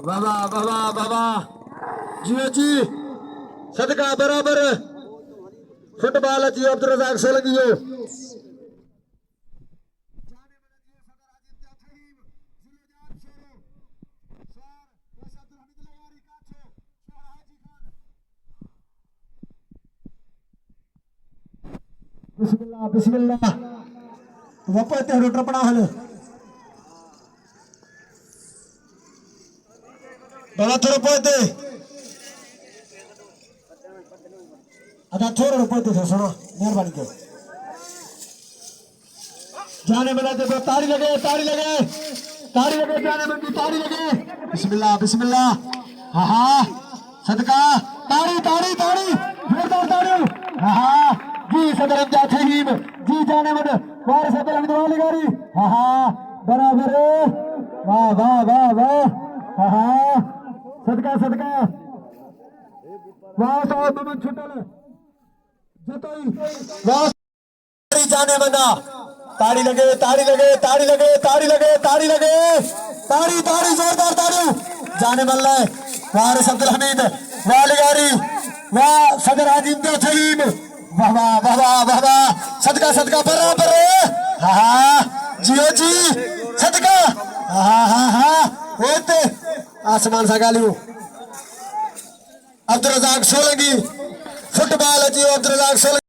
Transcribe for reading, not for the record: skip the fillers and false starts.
बाबा बाबा बाबा जियो जी सदका बराबर फुटबॉल जी अब्दुल रजाक सोलंकियो बिस्मिल्लाह बिस्मिल्लाह वापस ते रोटर पड़ा हल बड़ा थोड़ा पहुंचते अदा थोड़ा पहुंचते थे सुनो मेहरबानी करो जाने वाला देखो तारी लगे जाने वाली तारी लगे बिस्मिल्लाह बिस्मिल्लाह हाँ हाँ सदका तारी तारी तारी जोरदार तारी हाँ हाँ जी सदर अमजद फहीम जी जाने वाले वारिस अब्दुल हमीद वाली गारी हाँ हाँ बराबर वाह वाह वाह वाह हाँ हाँ सदका सदका वाह साहब ममन छुटल जतोई वाह जाने बना ताड़ी लगे ताड़ी लगे ताड़ी लगे ताड़ी लगे ताड़ी लगे ताड़ी ताड़ी जोरदार ताड़ी जाने बन रहा है वारिस अब्दुल हमीद वालिगारी वाह सदर हाजी इम्तियाज फहीम वाह वाह वाह वाह वाह वाह सदका सदका बराबर हाँ हाँ जियो जी सदका हाँ हाँ हाँ होते आसमान सा गालियो अब्दुल रजाक सोलंकी फुटबॉल जी अब्दुल रजाक सोलंकी